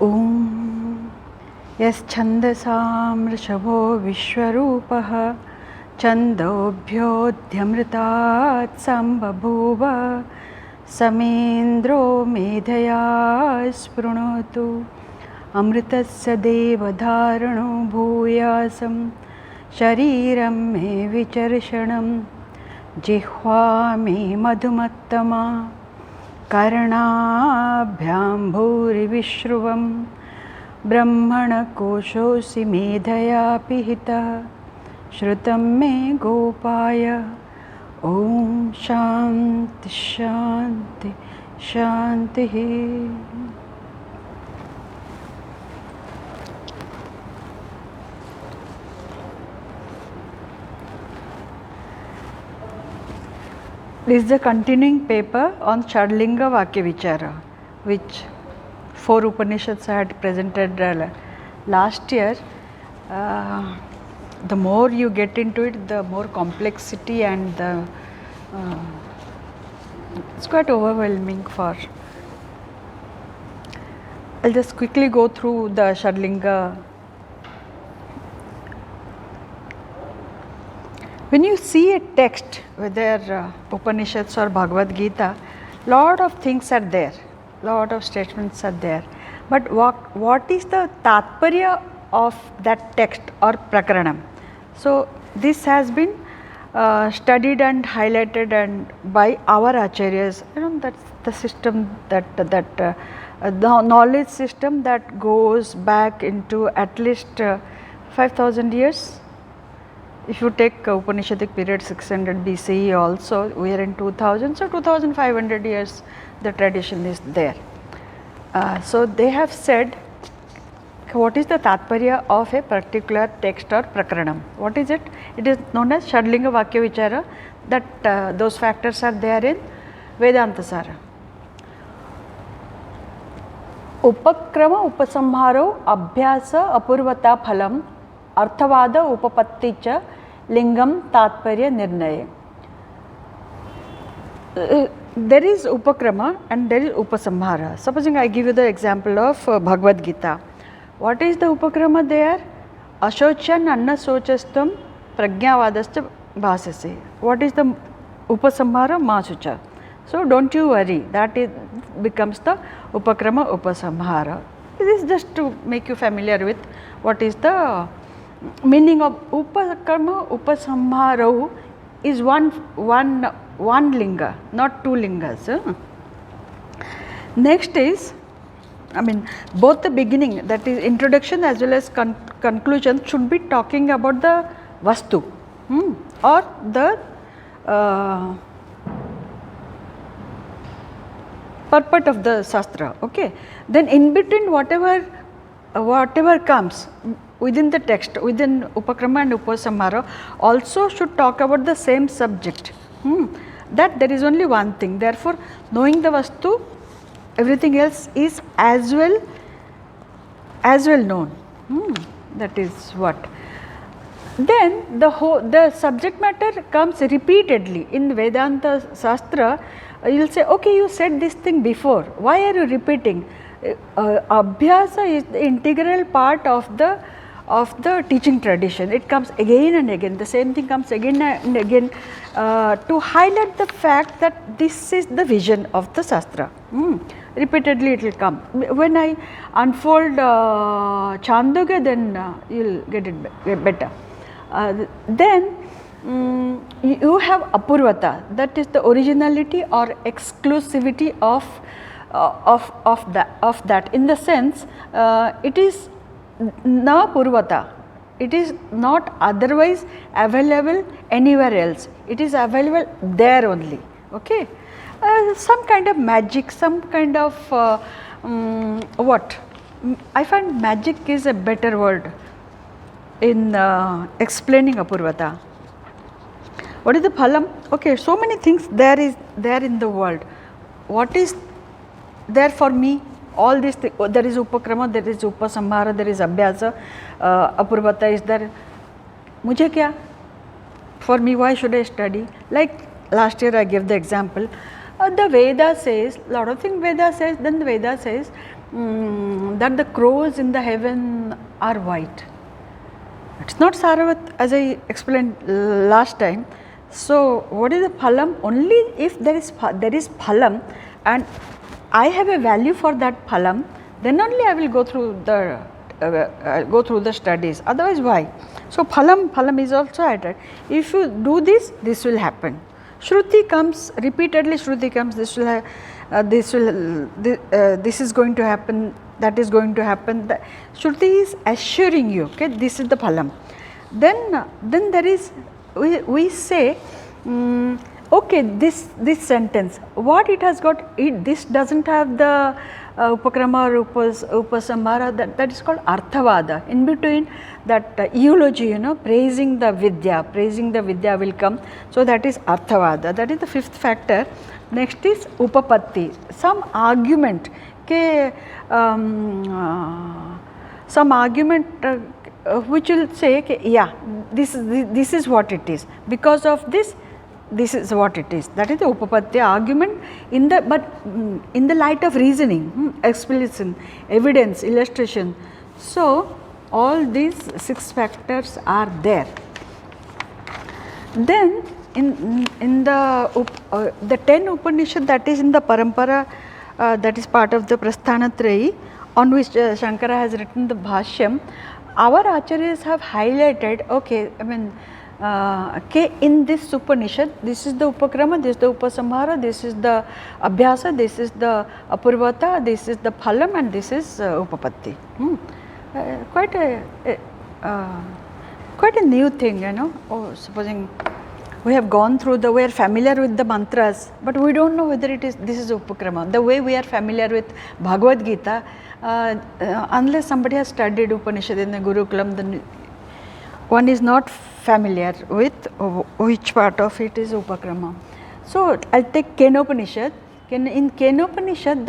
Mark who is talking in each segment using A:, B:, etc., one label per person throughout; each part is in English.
A: Om Yaschandasam Rishabho Vishwarupah Chandobhyodhyamritat Sambabhuva Samendro Medhaya Sprunotu Amritasya Devadharano Bhuyasam Shariram Me Vicharshanam Jihva Me Madhumattama Karnabhyam Bhuri Vishruvam Brahmana Koshosi Medhaya Pihita Shrutam Me Gopaya Om Shanti Shanti Shanti. This is the continuing paper on Chadlinga Vakya Vichara, which 4 Upanishads I had presented last year. The more you get into it, the more complexity and it's quite overwhelming for. I'll just quickly go through the Chadlinga. When you see a text, whether Upanishads or Bhagavad Gita, lot of things are there, lot of statements are there. But what is the Tatparya of that text or Prakaranam? So this has been studied and highlighted and by our Acharyas. That's the system that the knowledge system that goes back into at least 5,000 years. If you take Upanishadic period 600 BCE also, we are in 2000, so 2500 years the tradition is there. So they have said, what is the Tatparya of a particular text or Prakaranam? What is it? It is known as Chadlinga Vakya Vichara, that those factors are there in Vedanta Sara. Upakrama Upasamharo Abhyasa Apurvata Phalam Arthavada Upapatti cha Lingam Tatparya Nirnaya. There is Upakrama and there is Upasamhara. Supposing I give you the example of Bhagavad Gita. What is the Upakrama there? Ashochan Anna Sochastam Prajnavadascha Bhasase. What is the Upasamhara? Masucha. So don't you worry, that becomes the Upakrama Upasamhara. This is just to make you familiar with what is the meaning of Upakrama Upasamhara is one linga, not 2 lingas. Next is, both the beginning, that is introduction as well as conclusion, should be talking about the Vastu or the purport of the Shastra. Okay. Then in between whatever comes within the text, within Upakrama and Upasamhara, also should talk about the same subject. That there is only one thing. Therefore, knowing the Vastu, everything else is as well known. That is what. Then the subject matter comes repeatedly in Vedanta Shastra. You will say, okay, you said this thing before. Why are you repeating? Abhyasa is the integral part of the teaching tradition. It comes again and again. The same thing comes again and again to highlight the fact that this is the vision of the Shastra. Repeatedly it will come. When I unfold Chāndogya, then you will get it better. Then you have Apurvata, that is the originality or exclusivity of that. In the sense, it is na purvata, it is not otherwise available anywhere else, it is available there only. Okay. Some kind of magic, some kind of what? I find magic is a better word in explaining Apurvata. What is the phalam? Okay, so many things there in the world. What is there for me? All these things. There is Upakrama, there is Upasamhara, there is Abhyasa, Apurvata is there. Mujhe kya? For me, why should I study? Like last year I gave the example. The Veda says, lot of things Veda says, then the Veda says, that the crows in the heaven are white. It's not Saravat, as I explained last time. So, what is the phalam? Only if there is phalam and I have a value for that phalam, then only I will go through the studies. Otherwise, why? So, phalam is also added. If you do this, this will happen. Shruti comes repeatedly. Shruti comes. This is going to happen. That is going to happen. The Shruti is assuring you. Okay, this is the phalam. Then there is we say. Okay, this sentence, what it has got, this doesn't have the upakrama or upasamhara, that is called arthavada. In between that eulogy, praising the vidya will come. So, that is arthavada, that is the fifth factor. Next is upapatti, some argument, which will say, yeah, this is what it is, because of this is what it is. That is the upapatti, argument in the light of reasoning, explanation, evidence, illustration. So, all these 6 factors are there. Then in the 10 Upanishad that is in the Parampara, that is part of the Prasthanatrayi, on which Shankara has written the Bhashyam, our Acharyas have highlighted, okay, I mean, in this Upanishad, this is the Upakrama, this is the Upasamhara, this is the Abhyasa, this is the Apurvata, this is the Phalam, and this is Upapatti. Quite a new thing, Oh, supposing we have gone through we are familiar with the mantras, but we don't know whether this is Upakrama. The way we are familiar with Bhagavad Gita, unless somebody has studied Upanishad in the Gurukulam, then one is not familiar with which part of it is Upakrama. So, I will take Kenopanishad. In Kenopanishad,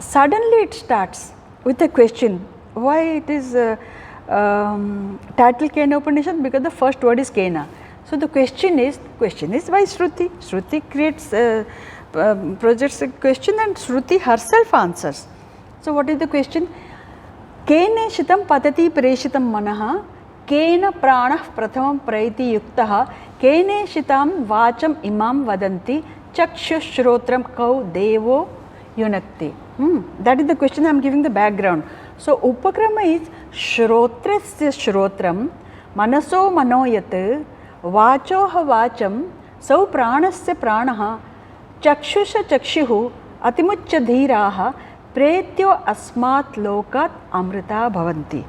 A: suddenly it starts with a question. Why it is titled Kenopanishad? Because the first word is Kena. So, the question is why Shruti? Shruti creates, projects a question and Shruti herself answers. So, what is the question? Kene shitam patati preshitam manaha, kena pranah pratamam praiti yuktaha, kene shitam vacham imam vadanti, chakshush shrotram kau devo yunakti. That is the question I am giving the background. So, Upakrama is shrotrasya shrotram, manaso manoyat, vachoha vacham, sau pranasya pranaha, chakshusha chakshuhu, atimuccha dhiraha, pretyo asmat lokat amrita bhavanti.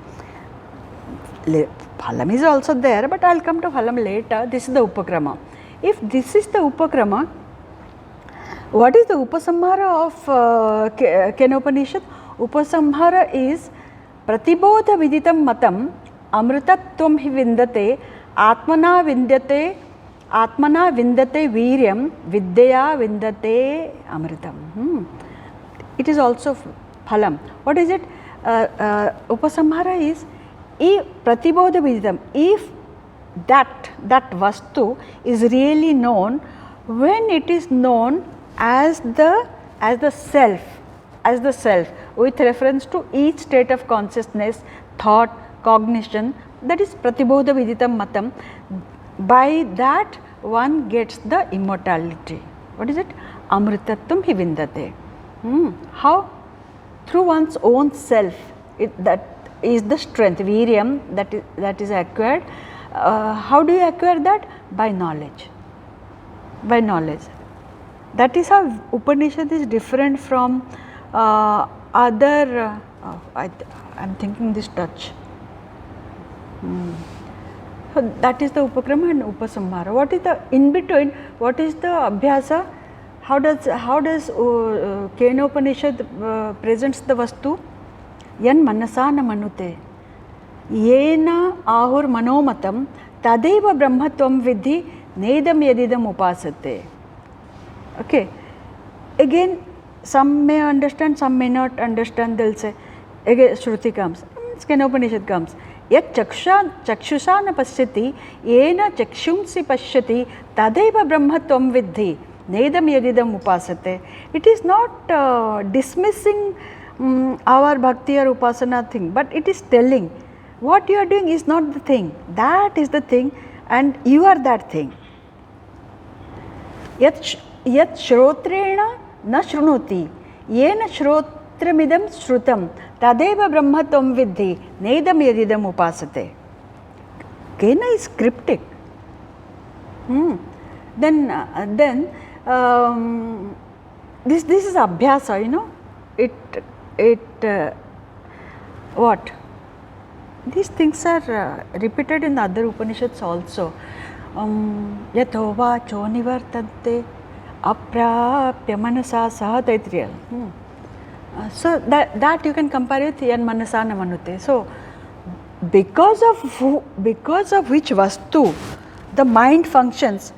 A: Phalam is also there, but I will come to Phalam later. This is the Upakrama. If this is the Upakrama, what is the Upasamhara of Kenopanishad? Upasamhara is Pratibodha viditam matam amritatvam hi vindate atmana vindate viryam vidyaya vindate amritam. It is also phalam. What is it? Upasamhara is pratibodha viditam. If that vastu is really known, when it is known as the self, with reference to each state of consciousness, thought, cognition, that is pratibodha viditam matam. By that one gets the immortality. What is it? Amritatvam hi vindate. How? Through one's own self, that is the strength, viryam, that is acquired. How do you acquire that? By knowledge. By knowledge. That is how Upanishad is different from other, I am thinking this touch. So, that is the Upakrama and Upasamhara. What is the in between? What is the Abhyasa? How does Kenopanishad presents the Vastu? Yan manasa na manute. Yena ahur manomatam tadeva brahmatvam vidhi nedam yadidam upasate. Okay. Again, some may understand, some may not understand. They will say, again Shruti comes, Kenopanishad comes. Yat chakshusha na pashyati, yena chakshumsi pashyati, tadeva brahmatvam vidhi. nedam yadidam upasate. It is not dismissing our bhakti or upasana thing, but it is telling what you are doing is not the thing, that is the thing and you are that thing. Yat shrotrena na shrunoti, yena shrotramidam shrutam, tadeva brahma tvam vidhi, nedam yadidam upasate. Kena is cryptic. Then this is abhyasa, you know. What? These things are repeated in the other Upanishads also. Yato vacho nivartante aprapya manasa saha Taitriya. So that you can compare with yan manasa na manute. So because of which vastu the mind functions,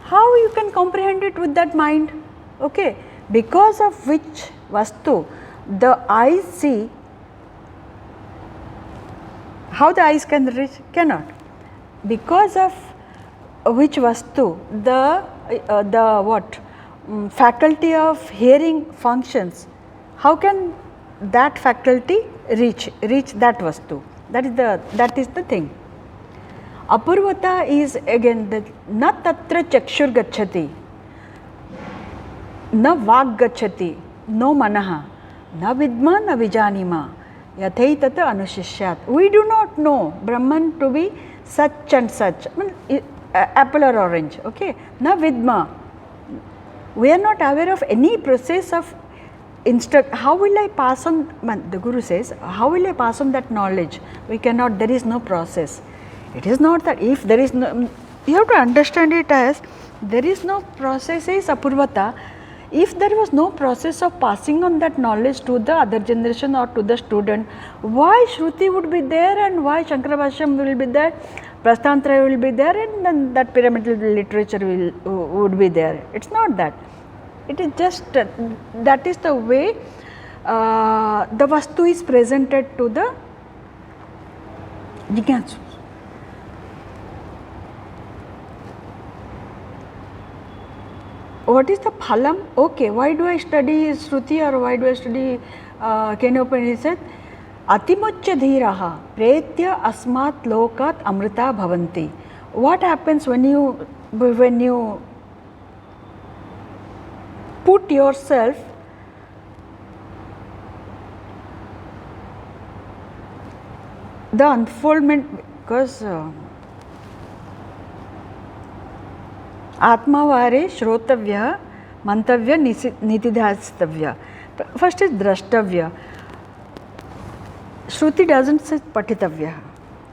A: how you can comprehend it with that mind? Okay, because of which vastu the eyes see, how the eyes can reach? Cannot. Because of which vastu the what faculty of hearing functions, how can that faculty reach that vastu? That is the thing. Apurvata is again the na tatra chakshur gacchati, na vag gacchati, no manaha, na vidma na vijanima, yathaitata anushishyat. We do not know Brahman to be such and such, apple or orange, okay. Na vidma. We are not aware of any process of how will I pass on, the Guru says, how will I pass on that knowledge? We cannot, there is no process. It is not that if there is no, you have to understand it as there is no process is apurvata. If there was no process of passing on that knowledge to the other generation or to the student, why Shruti would be there and why Shankarabhashyam will be there, Prasthantraya will be there and then that pyramidal literature would be there. It is not that. It is just that is the way the vastu is presented to the jignasu. What is the phalam? Okay, why do I study Shruti or why do I study Kenopanishad? Atimuccha dhiraha pretya asmat lokat amrita bhavanti. What happens when you put yourself the unfoldment, because Ātmavare Shrotavya, Mantavya, Nitidhastavya. First is Drashtavya. Shruti doesn't say Patitavya,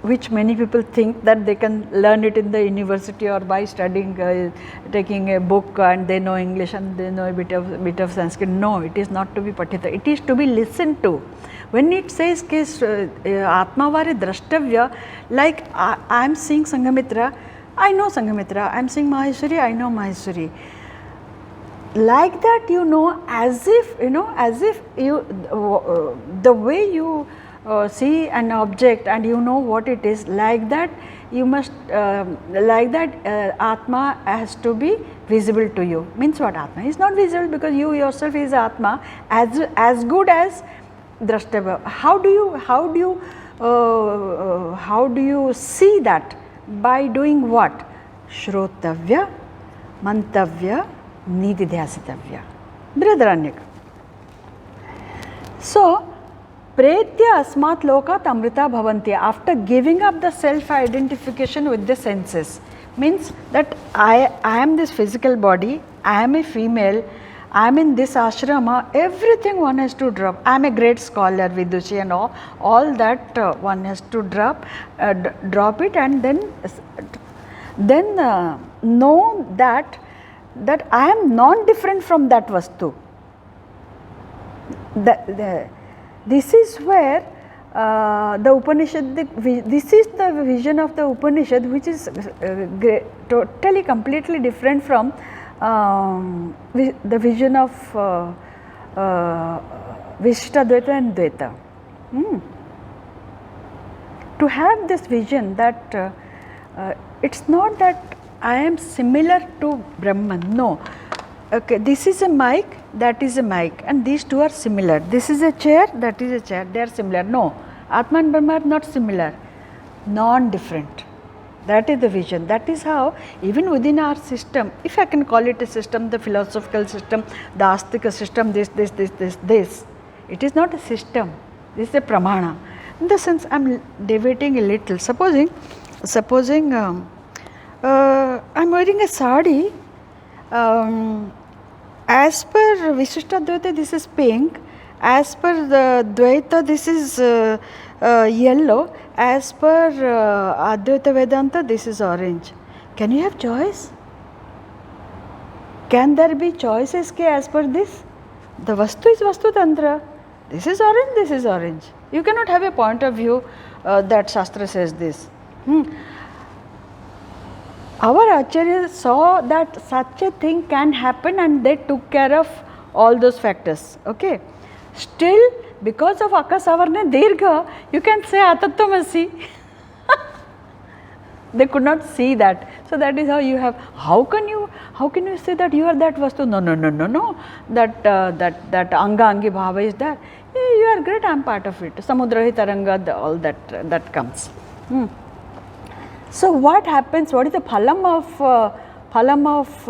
A: which many people think that they can learn it in the university or by studying, taking a book and they know English and they know a bit of Sanskrit. No, it is not to be Patita, it is to be listened to. When it says Ātmavare Drashtavya, like I am seeing Sanghamitra, I know Sanghamitra, I am seeing Maheshwari, I know Maheshwari. Like that, you know, as if you, the way you see an object and you know what it is, like that you must, Atma has to be visible to you. Means what? Atma is not visible because you yourself is Atma, as good as Drashtavya. How do you see that? By doing what? Shrotavya, Mantavya, Nididhyasitavya. Brihadaranyaka. So, Pretya asmat lokat amrita bhavanti. After giving up the self-identification with the senses, means that I am this physical body, I am a female, I am in this ashrama, everything one has to drop. I am a great scholar, Vidushi and all that one has to drop it and then know that I am non-different from that vastu. This is where the Upanishad, this is the vision of the Upanishad, which is totally completely different from the vision of Vishishtadvaita and Dvaita. To have this vision that it's not that I am similar to Brahman. No. Okay, this is a mic, that is a mic, and these two are similar. This is a chair, that is a chair, they are similar. No, Atma and Brahma are not similar, non-different. That is the vision. That is how even within our system, if I can call it a system, the philosophical system, the astika system, this, it is not a system, this is a pramana. In the sense, I am deviating a little. Supposing I am wearing a sari, as per Visishta Dvaita this is pink, as per the Dvaita this is yellow, as per Advaita Vedanta this is orange. Can you have choice? Can there be choices as per this? The Vastu is Vastu Tantra. This is orange, this is orange. You cannot have a point of view that Shastra says this. Our Acharya saw that such a thing can happen and they took care of all those factors. Okay. Still, because of Akasavarna Dirgha, you can say Atattvamasi. They could not see that. So that is how you have. How can you say that you are that Vastu? No. That Anga Angi Bhava is there. You are great, I am part of it. Samudrahi Taranga, all that comes. So what happens? What is the phalam of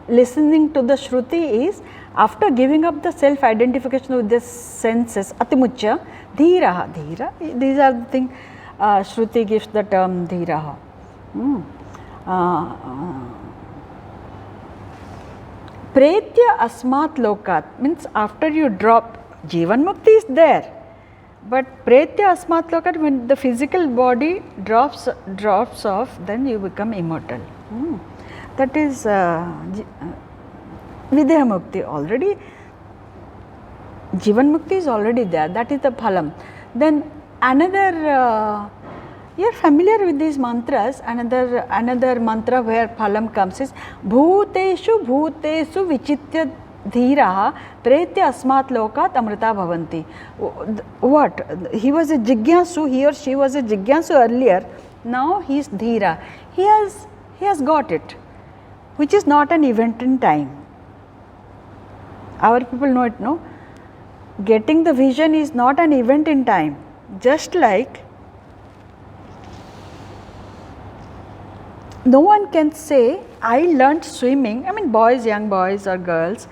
A: listening to the Shruti is, after giving up the self-identification with the senses, Atimuchya, Dhiraha, these are the things Shruti gives the term Dhiraha. Pretya asmat lokat means after you drop, Jivan Mukti is there. But Pretya Asmat Lokat, when the physical body drops off, then you become immortal. That is Videha Mukti already. Jivan Mukti is already there. That is the phalam. Then another, you are familiar with these mantras. Another mantra where phalam comes is Bhuteshu Vichitya Dhiraha Pretya Asmat Lokat Amrita Bhavanti. What? He was a Jigyansu, he or she was a Jigyansu earlier, now he is Dhira. He has got it, which is not an event in time. Our people know it, no? Getting the vision is not an event in time. Just like no one can say, I learnt swimming, I mean boys, young boys or girls,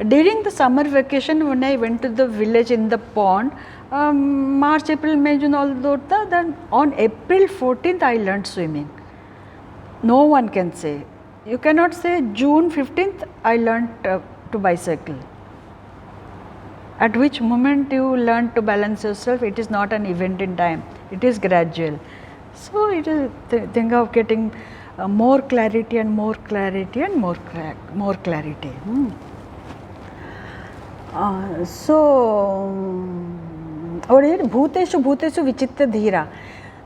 A: during the summer vacation when I went to the village in the pond, March, April, May, June, all those, then on April 14th I learnt swimming. No one can say. You cannot say June 15th I learnt to bicycle. At which moment you learn to balance yourself, it is not an event in time, it is gradual. So it is think of getting more clarity and more clarity and more clarity. So what is it? Bhuteshu Vichitya Dhira.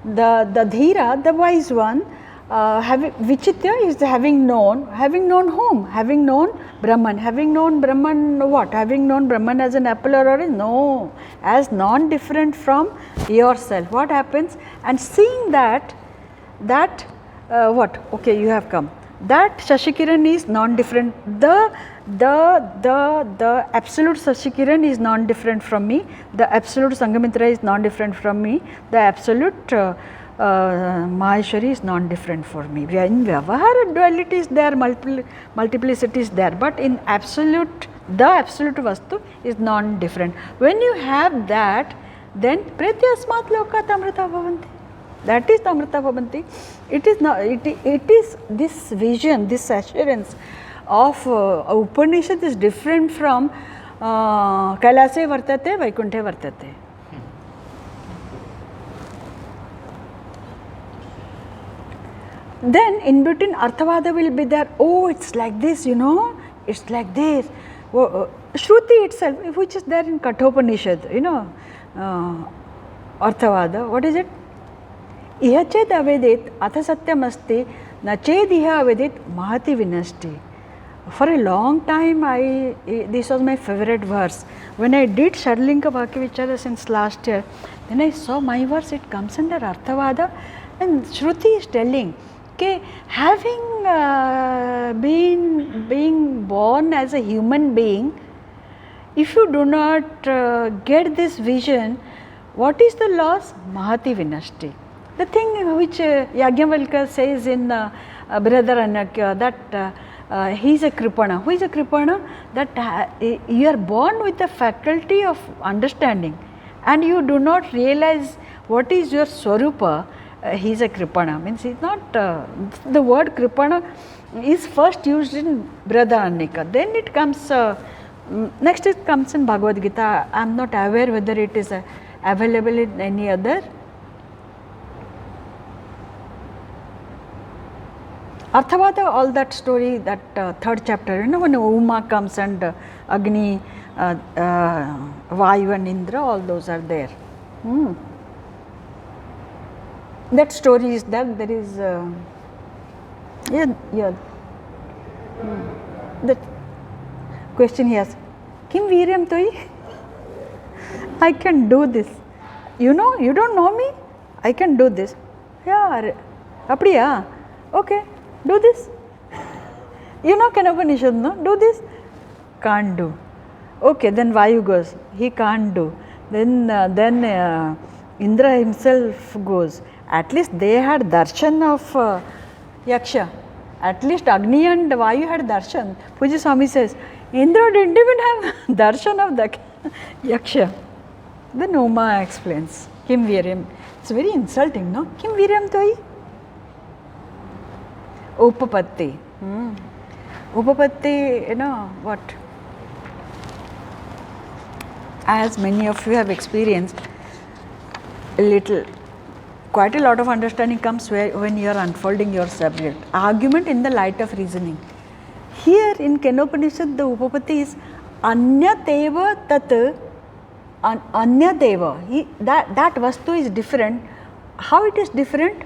A: The Dhira, the wise one, Vichitya is having known whom? Having known Brahman. Having known Brahman what? Having known Brahman as an apple or orange? No, as non-different from yourself. What happens? And seeing that what? Okay, you have come. That Shashikiran is non-different. The absolute Shashikiran is non-different from me. The absolute Sangamitra is non-different from me. The absolute Maheshwari is non-different for me. In Vyavahara, duality is there, multiplicity is there, but in absolute, the absolute Vastu is non-different. When you have that, then Pretya Asmat Lokat Amrita Bhavanti. That is the Amrita Bhavanti. It is not. It is this vision, this assurance of Upanishad is different from Kailase Vartate, Vaikunthe Vartate. Then in between Arthavada will be there. Oh, it's like this, you know, it's like this. Shruti itself, which is there in Kathopanishad, you know, Arthavada, what is it? Iha ched avedit atha satyamasti na ched iha avedit mahati vinasti. For a long time, this was my favorite verse. When I did Shadlinga Bhakya Vichara since last year, then I saw my verse, it comes under Arthavada, and Shruti is telling, Okay, having being born as a human being, if you do not get this vision, what is the loss? Mahati vinashti. The thing which Yajnavalkya says in Brihadaranyaka, that he is a kripana. Who is a kripana? That you are born with the faculty of understanding and you do not realize what is your swarupa. He is a kripana, means he is not, the word kripana is first used in Brihadaranyaka, then it comes, next it comes in Bhagavad Gita. I am not aware whether it is available in any other. Arthavada, all that story, that third chapter, you know, when Uma comes and Agni, Vayu and Indra, all those are there. That story is that there is, the question he has, Kim Viryam Toi? I can do this. You know, you don't know me? I can do this. Yeah, Apdiya, okay, do this. You know Kenopanishad, no? Do this. Can't do. Okay, then Vayu goes, he can't do. Then Indra himself goes. At least they had darshan of Yaksha. At least Agni and Vayu had darshan. Puji Swami says, Indra didn't even have darshan of the Yaksha. Then Uma explains, Kim Viryam. It's very insulting, no? Kim Viryam Toi? Upapatti. Upapatti, you know what? As many of you have experienced, quite a lot of understanding comes when you are unfolding your subject. Argument in the light of reasoning. Here in Kenopanishad, the Upapatti is Anyateva tat Anyateva. That Vastu is different. How it is different?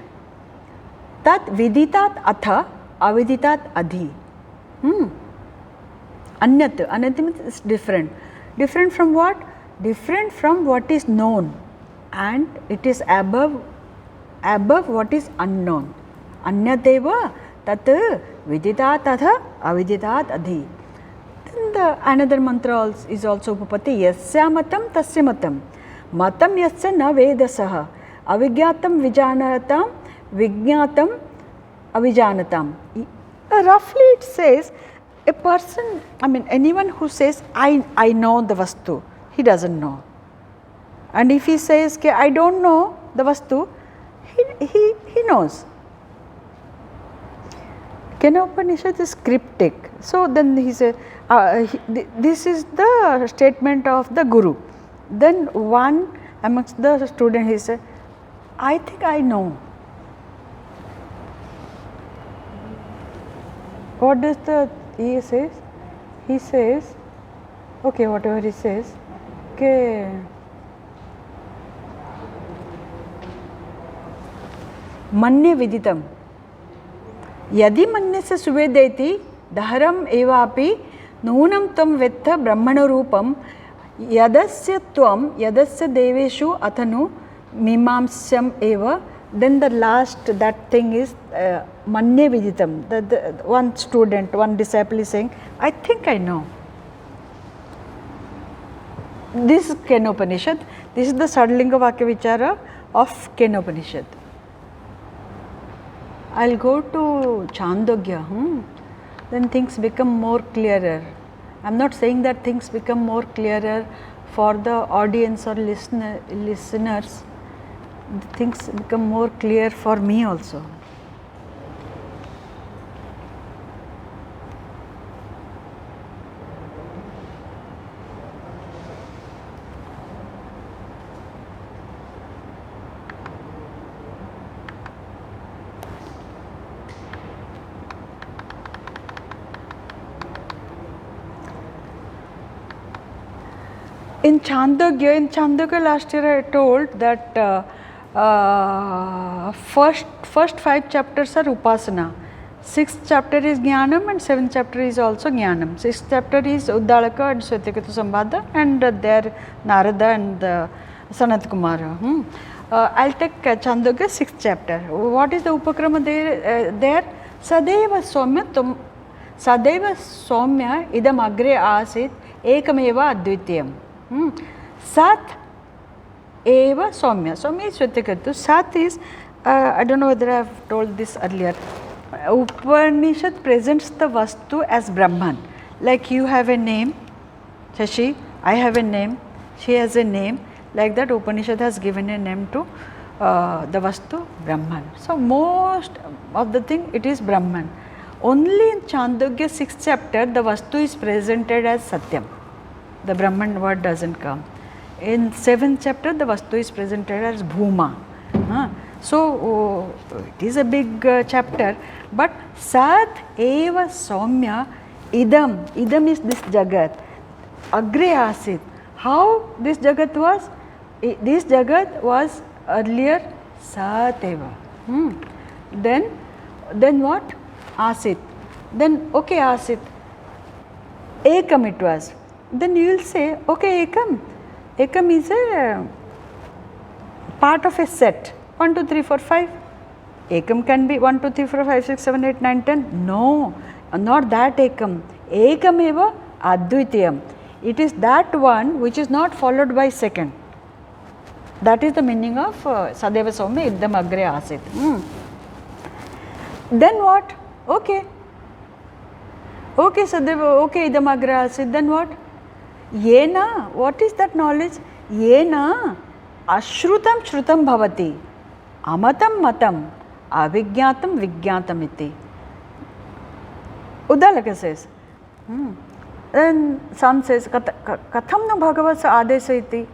A: Tat viditat atha aviditat adhi. Anyat means it's different. Different from what? Different from what is known, and it is above what is unknown. Anyateva tat viditat atha aviditat adhi. Then another mantra is also Upapatti. Yasya matam tasya matam. Matam yasya na vedasaha. Avigyatam vijanatam. Vijnatam avijanatam. Roughly it says, a person, I mean anyone who says, I know the Vastu, he doesn't know. And if he says, I don't know the Vastu, he knows. Kenopanishad is cryptic. So then he said, this is the statement of the Guru. Then one amongst the students, he said, I think I know. What does he says? He says, okay, whatever he says, okay, Manye viditam. Yadi manye se suvedeti dharam evapi nunam tam vetta brahmana rupam yadasya tvam yadasya deveshu athanu mimamsyam eva. Then the last, that thing is Manye viditam. The one student, one disciple is saying, I think I know. This is Kenopanishad. This is the Sadlinga Vakya Vichara of Kenopanishad. I will go to Chāndogya. Then things become more clearer. I am not saying that things become more clearer for the audience or listeners. Things become more clear for me also. In Chāndogya last year I told that first 5 chapters are Upasana, 6th chapter is Jnanam and 7th chapter is also Jnanam. 6th chapter is Uddalaka and Swetaketu Sambhada and there Narada and Sanat Kumara. I'll take Chāndogya 6th chapter. What is the Upakrama there? Sadeva Soumya idam agre asit ekameva advitiyam. Sat eva Soumya. Soumya is Shvetakritu. Sat is, I don't know whether I have told this earlier. Upanishad presents the Vastu as Brahman. Like you have a name, Shashi, I have a name, she has a name. Like that Upanishad has given a name to the Vastu, Brahman. So most of the thing it is Brahman. Only in Chāndogya 6th chapter the Vastu is presented as Satyam. The Brahman word doesn't come. In 7th chapter the Vastu is presented as Bhuma. So it is a big chapter, but Sat eva Soumya idam. Idam is this Jagat. Agre asit. How this Jagat was? This Jagat was earlier Sat eva. Then what? Asit. Then okay Asit. Ekam it was. Then you will say okay Ekam. Ekam is a part of a set. 1, 2, 3, 4, 5. Ekam can be 1, 2, 3, 4, 5, 6, 7, 8, 9, 10. No, not that Ekam. Ekam eva Advitiyam. It is that one which is not followed by second. That is the meaning of Sadeva Soumya idam agre asit. Then what? Okay. Okay Sadeva, okay idam agre asit. Then what? Yena. What is that knowledge? Yena ashrutam shrutam bhavati. Amatam matam. Avijñātam vijñātam iti. Uddalaka says. Then son says, Katham na bhagavats adesa iti.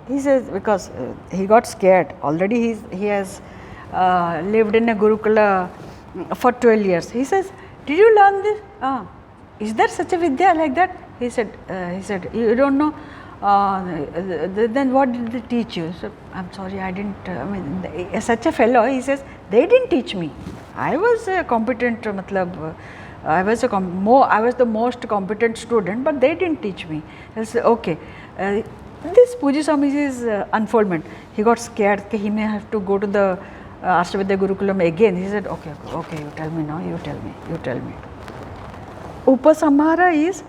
A: He says, because he got scared. Already he has lived in a Gurukula for 12 years. He says, did you learn this? Is there such a Vidya like that? He said, you don't know. Then what did they teach you? So, I'm sorry, I didn't, such a fellow, he says, they didn't teach me. I was a competent, I was the most competent student, but they didn't teach me. I said, okay. This Puji Swamiji's unfoldment, he got scared, he may have to go to the Ārsha Vidyā Gurukulam again. He said, okay, you tell me now, you tell me. Upasamhara is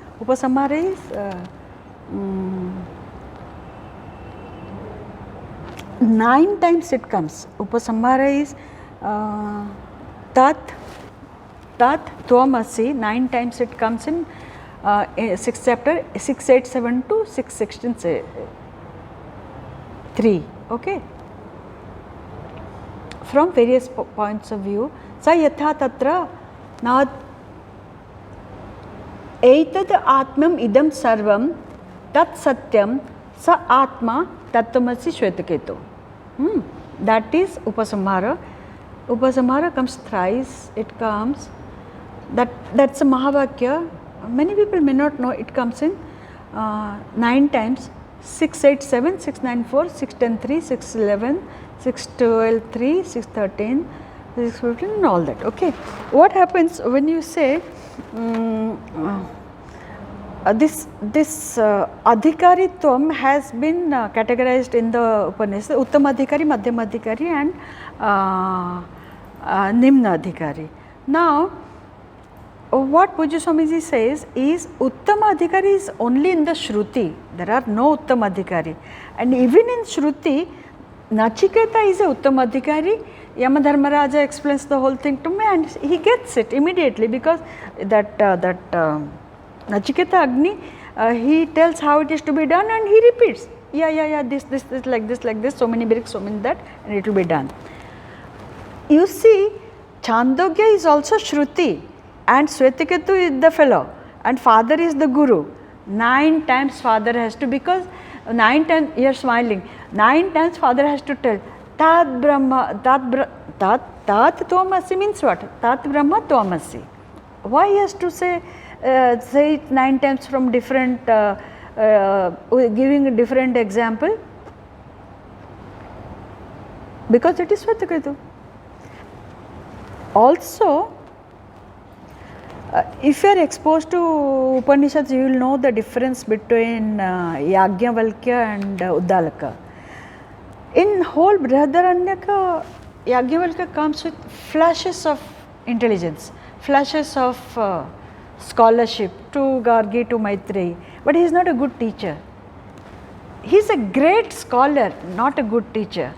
A: 9 times it comes. Upasamhara is Tat Tvamasi, 9 times it comes in 6th chapter, 687 to 616 3. Okay. From various points of view, sa yatha tatra na eitad atmam idam sarvam tat satyam sa atma tattvamasi shvetaketu. That is Upasamhara. Upasamhara comes thrice. It comes, that's a Mahavakya. Many people may not know, it comes in 9 times, 687, 694, 610, 611, 612, 3, 613, 615 and all that. Okay. What happens when you say this adhikaritvam has been categorized in the Upanishad, Uttama Adhikari, Madhyama Adhikari and Nimna Adhikari. Now, what Pujya Swamiji says is Uttama Adhikari is only in the Shruti. There are no Uttama Adhikari. And even in Shruti, Nachiketa is a Uttama Adhikari. Yamadharmaraja explains the whole thing to me and he gets it immediately, because that Nachiketa Agni, he tells how it is to be done and he repeats. This, like this, so many bricks, so many that, and it will be done. You see, Chāndogya is also Shruti and Swetaketu is the fellow and father is the Guru. 9 times father has to, because 9 times, you are smiling, 9 times father has to tell, Tat Brahma, Tat Tvamasi means what? Tat Brahma Tvamasi. Why he has to say it 9 times from different, giving a different example? Because it is Swetaketu. Also, if you are exposed to Upanishads, you will know the difference between Yajnavalkya and Uddalaka. In whole Brihadaranyaka, Yajnavalkya comes with flashes of intelligence, flashes of scholarship to Gargi, to Maitreyi, but he is not a good teacher. He is a great scholar, not a good teacher.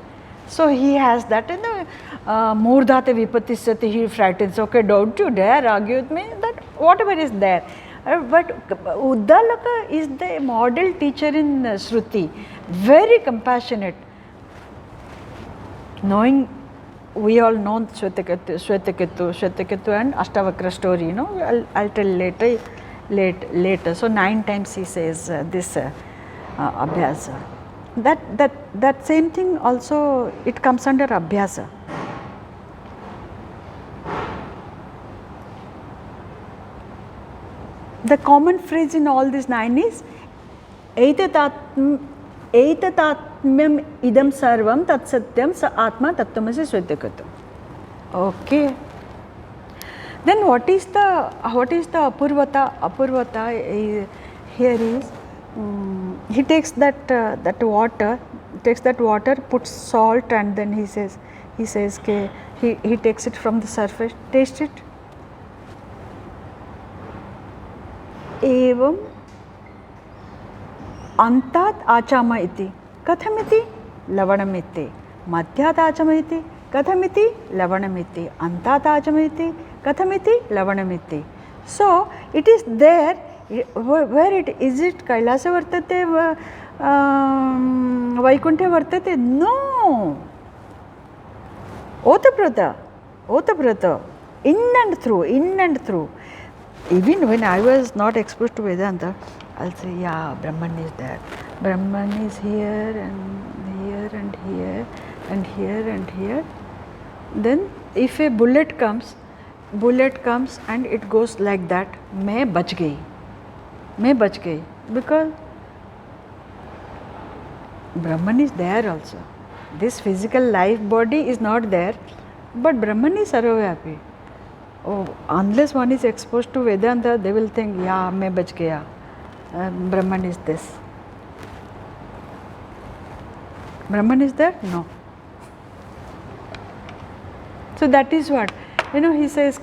A: So he has that in the Murdhate Vipatisati, he frightens, okay, don't you dare argue with me, that whatever is there. But Uddalaka is the model teacher in Shruti, very compassionate. Knowing, we all know Shwetaketu and Ashtavakra story, you know, I'll tell later. So 9 times he says this Abhyasa. That same thing also, it comes under Abhyasa. The common phrase in all these 9 is Eitatatmyam idam sarvam tat satyam sa atma tattvamasi svedakatu. Okay. Then what is the apurvata? Apurvata here is he takes that water, puts salt, and then he says he takes it from the surface, taste it. Evam antat achama iti kathamiti lavanamiti madhyat achama iti kathamiti lavanamiti antat achama iti kathamiti lavanamiti. So it is there, where it is, it Kailasa vartate Vaikuntha vartate? No, Otaprata, in and through. Even when I was not exposed to Vedanta, I'll say, yeah, Brahman is there. Brahman is here and here and here and here and here. Then if a bullet comes and it goes like that, मैं बच गई, because Brahman is there also. This physical life body is not there, but Brahman is sarvavyapi. Oh, unless one is exposed to Vedanta, they will think, yeah, मैं बच गया. Brahman is this. Brahman is there? No. So that is what, you know, he says,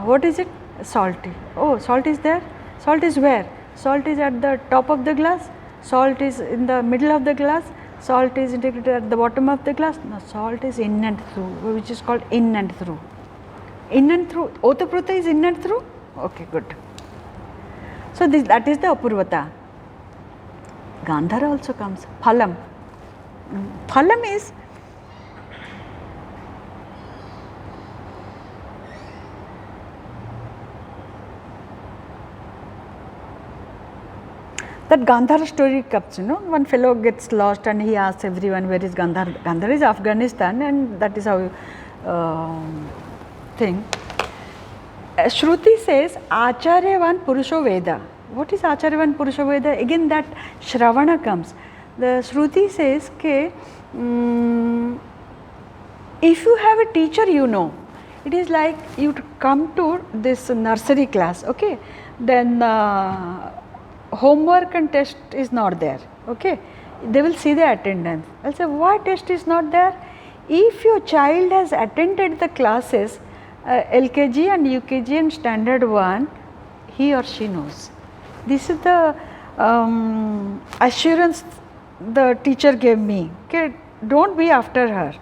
A: what is it? Salty. Oh, salt is there? Salt is where? Salt is at the top of the glass, salt is in the middle of the glass, salt is integrated at the bottom of the glass. No, salt is in and through, which is called in and through. In and through. Otaprata is in and through? Okay, good. So that is the Apurvata. Gandhara also comes. Phalam. Phalam is that Gandhara story comes, you know, one fellow gets lost and he asks everyone, where is Gandhara? Gandhara is Afghanistan, and that is how thing. Shruti says, Acharyavan Purusho Veda. What is Acharyavan Purusho Veda? Again that Shravana comes. The Shruti says, if you have a teacher, you know. It is like you come to this nursery class, okay, then homework and test is not there, okay, they will see the attendance. I'll say, why test is not there? If your child has attended the classes, LKG and UKG and standard 1, he or she knows. This is the assurance the teacher gave me, okay, don't be after her.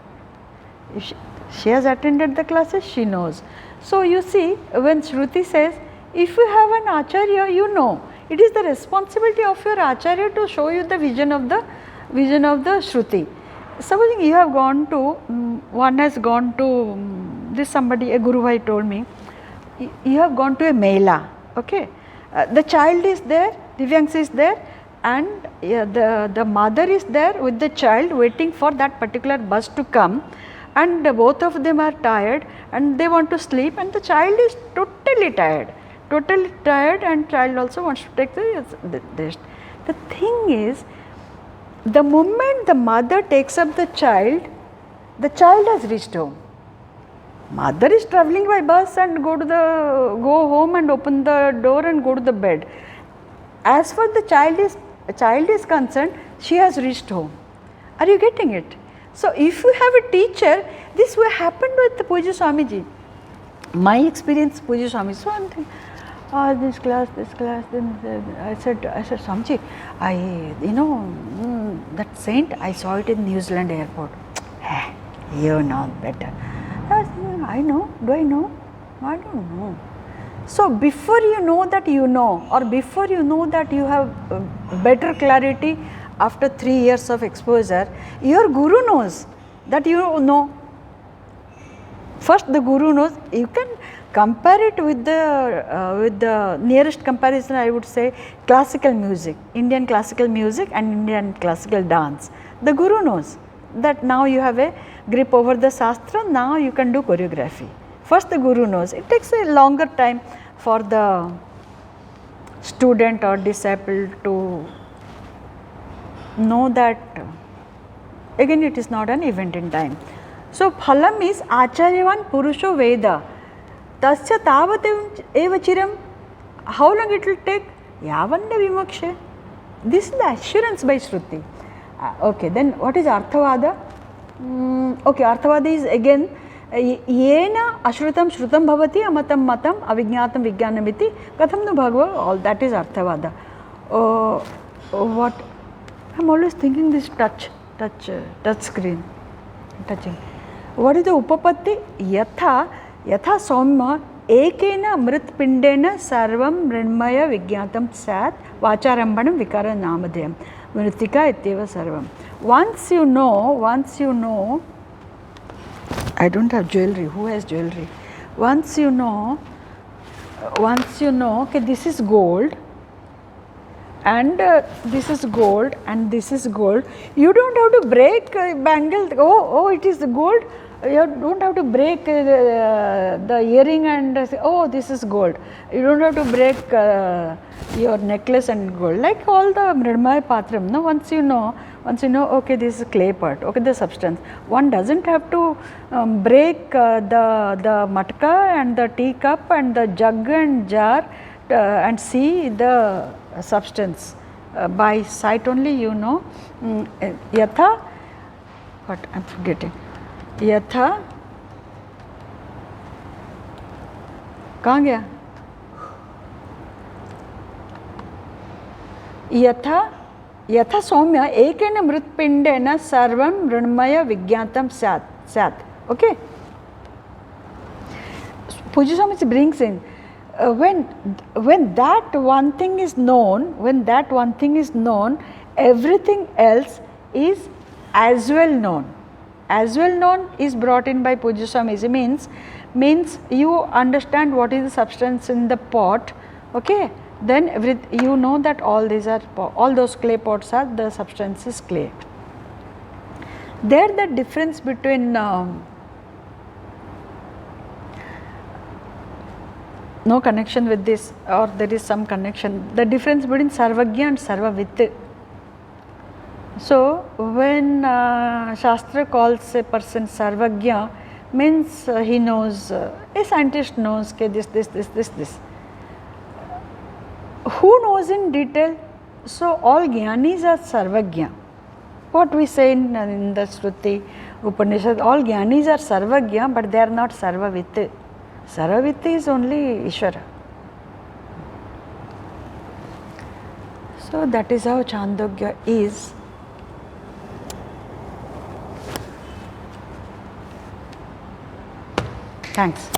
A: If she has attended the classes, she knows. So you see, when Shruti says, if you have an Acharya, you know. It is the responsibility of your Acharya to show you the vision of the Shruti. Supposing you have gone to, one has gone to, this somebody, a Guru Bhai told me, you have gone to a Mela, okay. The child is there, Divyansh is there, and the mother is there with the child waiting for that particular bus to come, and both of them are tired and they want to sleep, and the child is totally tired, and child also wants to take the rest. The thing is, the moment the mother takes up the child has reached home. Mother is travelling by bus and go home and open the door and go to the bed. As far as the child is concerned, she has reached home. Are you getting it? So, if you have a teacher, this will happen with the Pujya Swamiji. My experience, Pujya Swamiji. So, I am thinking, this class, then I said, Swamiji, that saint, I saw it in New Zealand airport. You know better. I was thinking, I know, do I know? I don't know. So, before you know that you know, or before you know that you have better clarity after 3 years of exposure, your guru knows that you know. First the guru knows. You can compare it with the nearest comparison, I would say classical music, Indian classical music and Indian classical dance. The guru knows that now you have a grip over the shastra, now you can do choreography. First the guru knows. It takes a longer time for the student or disciple to know that. Again, it is not an event in time. So, phalam is acharyavan purusho veda, tasya tavat eva chiram. How long it will take? Yavanna vimokshe. This is the assurance by Shruti. Okay, then what is Arthavada? Okay, Arthavada is again yena ashrutam shrutam bhavati amatam matam avijñātam vijñānamiti katham nu bhagava, all that is Arthavada. What I am always thinking, this touch screen, touching. What is the Upapatti? Yatha Saumya ekena mritpindena sarvam mrinmaya vijñātam sat vacharambanam vikara namadhyam mritika ityeva sarvam. Once you know, I don't have jewelry. Who has jewelry? Once you know, okay, this is gold, and this is gold, and this is gold. You don't have to break bangle. Oh, it is the gold. You don't have to break the earring and say, oh, this is gold. You don't have to break your necklace and gold. Like all the Mridmaya Patram, no? Once you know, okay, this is clay part, okay, the substance. One doesn't have to break the matka and the teacup and the jug and jar and see the substance. By sight only you know. Yatha, what I am forgetting. Yatha, कहाँ गया? यथा सौम्य एकेन मृत्पिंडेन सर्वं मृण्मय विज्ञातं स्यात्. Okay. Pujya Swamiji brings in when that one thing is known, everything else is as well known. As well known is brought in by Pujya Swamiji, means you understand what is the substance in the pot, okay, then you know that all those clay pots are, the substance is clay. There the difference between no connection with this, or there is some connection, the difference between Sarvagya and Sarvavit. So, when Shastra calls a person Sarvagya, means he knows, a scientist knows this. Who knows in detail? So, all Jnanis are Sarvagya. What we say in the Shruti, Upanishad, all Jnanis are Sarvagya, but they are not Sarvavit. Sarvavit is only Ishvara. So, that is how Chāndogya is. Thanks.